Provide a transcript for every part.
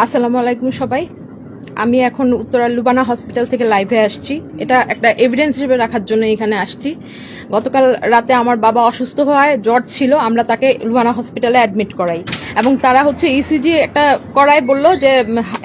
আসসালামু আলাইকুম সবাই। আমি এখন উত্তরা লুবানা হসপিটাল থেকে লাইভে আসছি। এটা একটা এভিডেন্স হিসেবে রাখার জন্য এখানে আসছি। গতকাল রাতে আমার বাবা অসুস্থ হয়, জ্বর ছিল, আমরা তাকে লুবানা হসপিটালে অ্যাডমিট করাই এবং তারা ইসিজি একটা করায় বললো যে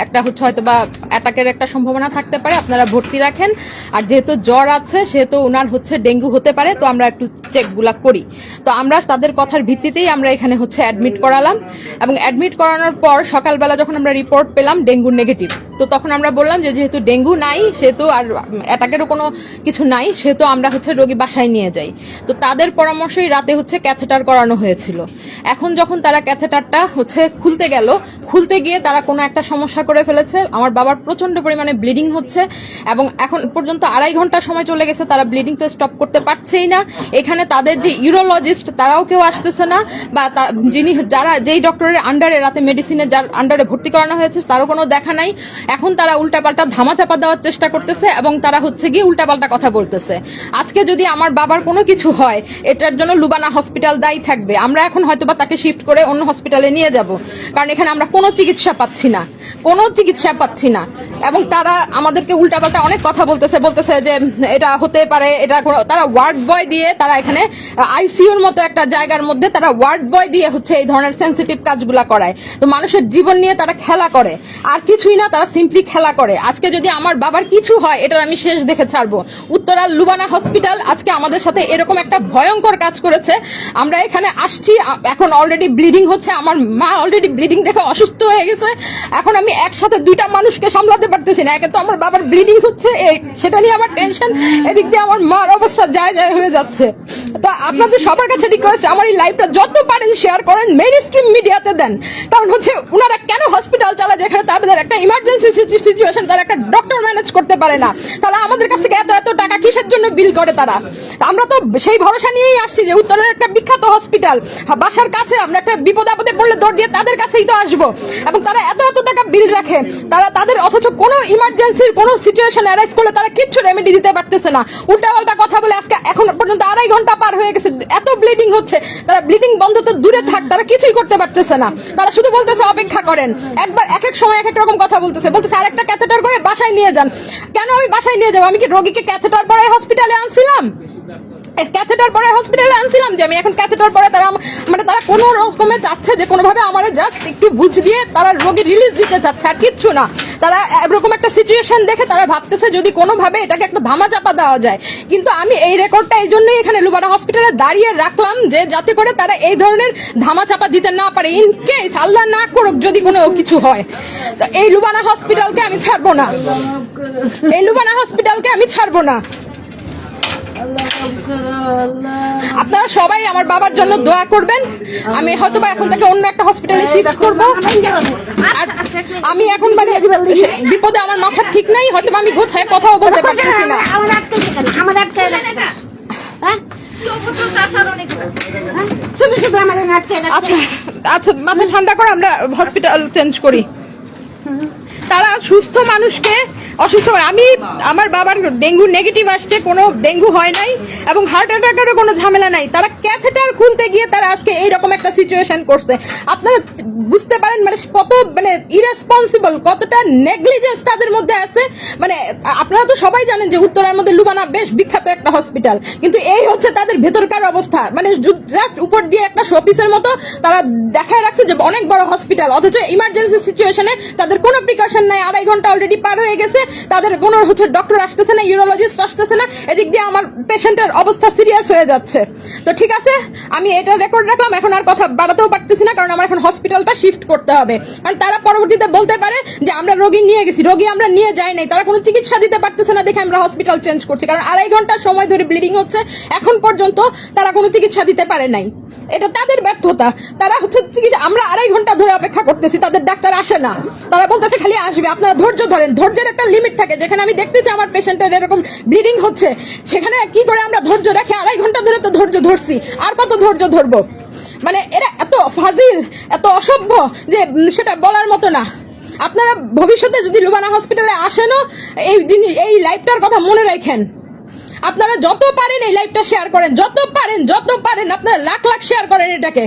একটা হয়তো বা অ্যাটাকের একটা সম্ভাবনা থাকতে পারে, আপনারা ভর্তি রাখেন। আর যেহেতু জ্বর আছে সেহেতু ওনার ডেঙ্গু হতে পারে, তো আমরা একটু চেকগুলা করি। তো আমরা তাদের কথার ভিত্তিতেই আমরা এখানে অ্যাডমিট করালাম এবং অ্যাডমিট করানোর পর সকালবেলা যখন আমরা রিপোর্ট পেলাম ডেঙ্গু নেগেটিভ, তো তখন আমরা বললাম যে যেহেতু ডেঙ্গু নাই সেহেতু আর অ্যাটাকেরও কোনো কিছু নাই, সেহেতু আমরা রোগী বাসায় নিয়ে যাই। তো তাদের পরামর্শেই রাতে ক্যাথেটার করানো হয়েছিল। এখন যখন তারা ক্যাথেটারটা খুলতে গেল, খুলতে গিয়ে তারা কোনো একটা সমস্যা করে ফেলেছে। আমার বাবার প্রচন্ড পরিমাণে ব্লিডিং হচ্ছে এবং এখন পর্যন্ত 2.5 ঘন্টা সময় চলে গেছে, তারা ব্লিডিং তো স্টপ করতে পারছেই না। এখানে তাদের যে ইউরোলজিস্ট তারাও কেউ আসতেছে না, বা যেই ডক্টরের আন্ডারে রাতে মেডিসিনে যার আন্ডারে ভর্তি করানো হয়েছে তারও কোনো দেখা নাই। এখন তারা উল্টাপাল্টা ধামাচাপা দেওয়ার চেষ্টা করতেছে এবং তারা গিয়ে উল্টাপাল্টা কথা বলতেছে। আজকে যদি আমার বাবার কোনো কিছু হয় এটার জন্য লুবানা হসপিটাল দায়ী থাকবে। আমরা এখন হয়তোবা তাকে শিফট করে অন্য হসপিটালে নিয়ে যাব, কারণ এখানে আমরা কোনো চিকিৎসা পাচ্ছি না। এবং তারা আমাদেরকে উল্টাপাল্টা অনেক কথা বলতেছে যে এটা হতে পারে, এটা তারা ওয়ার্ড বয় দিয়ে, তারা এখানে আইসিইউর মতো একটা জায়গার মধ্যে তারা ওয়ার্ড বয় দিয়ে এই ধরনের সেন্সিটিভ কাজগুলা করায়। তো মানুষের জীবন নিয়ে তারা খেলা করে, আর কিছুই না, তারা সিম্পলি খেলা করে। আজকে যদি আমার বাবার কিছু হয় এটার আমি শেষ দেখে ছাড়বো। উত্তরা লুবানা হসপিটাল আজকে আমাদের সাথে এরকম একটা ভয়ঙ্কর কাজ করেছে। আমরা এখানে আসছি, এখন অলরেডি ব্লিডিং হচ্ছে, আমার মা অলরেডি ব্লিডিং দেখে অসুস্থ হয়ে গেছে। এখন আমি একসাথে 2টা মানুষকে সামলাতে পারতেছি না। একে তো আমার বাবার ব্লিডিং হচ্ছে, সেটা নিয়ে আমার টেনশন, এদিক দিয়ে আমার মার অবস্থা যায় হয়ে যাচ্ছে। তো আপনাদের সবার কাছে রিকোয়েস্ট, আমার এই লাইভটা যত পারেন শেয়ার করেন, মেইন স্ট্রিম মিডিয়াতে দেন। কারণ ওনারা কেন হসপিটাল চালায় যেখানে তাদের একটা ইমার্জেন্সি সিচুয়েশন, তারা একটা ডক্টর ম্যানেজ করতে পারে না। তাহলে আমাদের কাছ থেকে এত টাকা কিসের জন্য বিল করে তারা? আমরা তো সেই ভরসা নিয়েই আসছি যে উত্তরের একটা বিখ্যাত হসপিটাল, বাসার কাছে, আমরা একটা বিপদ আপদে পড়লে দৌড় দিয়ে তাদের কাছেই তো আসবো। এবং তারা এত টাকা বিল রাখে, তাদের অথচ কোনো ইমার্জেন্সির কোনো সিচুয়েশন অ্যারাইজ করলে তারা কিচ্ছু রেমেডি দিতে পারতেছে না। উল্টাপাল্টা কথা বলে আজকে এখন পর্যন্ত 2.5 ঘন্টা পার হয়ে গেছে, এত ব্লিডিং হচ্ছে। তারা ব্লিডিং বন্ধ তো দূরে থাক, তারা কিছুই করতে পারতেছে না। তারা শুধু বলতেছে অপেক্ষা করেন। একবার এক এক সময় এক এক রকম কথা বলতেছে আরেকটা ক্যাথেটার করে বাসায় নিয়ে যান। কেন আমি বাসায় নিয়ে যাবো? আমি কি রোগীকে ক্যাথেটার পরে হসপিটালে আনছিলাম? যে আমি এখন ক্যাথেটার পরে তারা কোনো রকমে চাচ্ছে যে কোনোভাবে আমার জাস্ট একটু বুঝ দিয়ে তারা রোগী রিলিজ দিতে চাচ্ছে, আর কিচ্ছু না। তারা এরকম একটা সিচুয়েশন দেখে তারা ভাবতেছে যদি কোনোভাবে এটাকে একটা ধামাচাপা দেওয়া যায়। কিন্তু আমি এই রেকর্ডটা এই জন্যই এখানে লুবানা হসপিটালে দাঁড়িয়ে রাখলাম যে যাতে করে তারা এই ধরনের ধামাচাপা দিতে না পারে। ইন কেস আল্লাহ না করুক যদি কোনো কিছু হয়, তো এই লুবানা হসপিটালকে আমি ছাড়বো না। আপনারা সবাই আমার বাবার জন্য দোয়া করবেন। আমি হয়তোবা এখন তাকে অন্য একটা হসপিটালে শিফট করবো। আর আমি এখন বিপদে আমার মাথা ঠিক নাই, হয়তো আমি গোছায় কথাও বলতে পারতেছি না। আচ্ছা, মাথা ঠান্ডা করে আমরা হসপিটাল চেঞ্জ করি। তারা সুস্থ মানুষকে অসুস্থ করে। আমার বাবার ডেঙ্গু নেগেটিভ আসছে, কোনো ডেঙ্গু হয় নাই এবং হার্ট অ্যাটাকেরও কোনো ঝামেলা নাই। তারা ক্যাথেটার খুলতে গিয়ে তারা আজকে এইরকম একটা সিচুয়েশন করছে। আপনারা বুঝতে পারেন কত ইরেসপন্সিবল, কতটা নেগলিজেন্স তাদের মধ্যে আছে। আপনারা তো সবাই জানেন যে উত্তরার মধ্যে লুবানা বেশ বিখ্যাত একটা হসপিটাল, কিন্তু এই তাদের ভেতরকার অবস্থা। জাস্ট উপর দিয়ে একটা শোপিসের মতো তারা দেখায় রাখছে যে অনেক বড় হসপিটাল, অথচ ইমার্জেন্সি সিচুয়েশনে তাদের কোনো প্রিকশন নাই। 2.5 ঘন্টা অলরেডি পার হয়ে গেছে, তাদের কোনো ডক্টর আসতেছে না, ইউরোলজিস্ট আসতেছে না। এদিক দিয়ে আমার পেশেন্টের অবস্থা সিরিয়াস হয়ে যাচ্ছে। তো ঠিক আছে, আমি এটা রেকর্ড রাখলাম। এখন আর কথা বাড়াতেও পারতেছি না, কারণ আমার এখন হসপিটালটা শিফট করতে হবে। কারণ তারা পরবর্তীতে বলতে পারে যে আমরা রোগী নিয়ে গেছি, রোগী আমরা নিয়ে যাই নাই। তারা কোনো চিকিৎসা দিতে পারতেছে না দেখে আমরা হসপিটাল চেঞ্জ করছি, কারণ 2.5 ঘন্টা সময় ধরে ব্লিডিং হচ্ছে, এখন পর্যন্ত তারা কোনো চিকিৎসা দিতে পারে নাই। এটা তাদের ব্যর্থতা। তারা চিকিৎসা, আমরা 2.5 ঘন্টা ধরে অপেক্ষা করতেছি, তাদের ডাক্তার আসে না। তারা বলতেছে খালি আসবে। আপনারা ধৈর্য ধরেন, ধৈর্যের একটা লিমিট থাকে। যেখানে আমি দেখতেছি আমার পেশেন্টের এরকম ব্লিডিং হচ্ছে, সেখানে কি করে আমরা ধৈর্য রেখে 2.5 ঘন্টা ধরে তো ধৈর্য ধরছি, আর কত ধৈর্য ধরবো? এরা এত ফাজিল, এত অসভ্য যে সেটা বলার মতো না। আপনারা ভবিষ্যতে যদি লুবানা হসপিটালে আসেনও এই লাইফটার কথা মনে রাখেন। আপনারা যত পারেন এই লাইভটা শেয়ার করেন, যত পারেন আপনারা লাখ লাখ শেয়ার করেন এটাকে।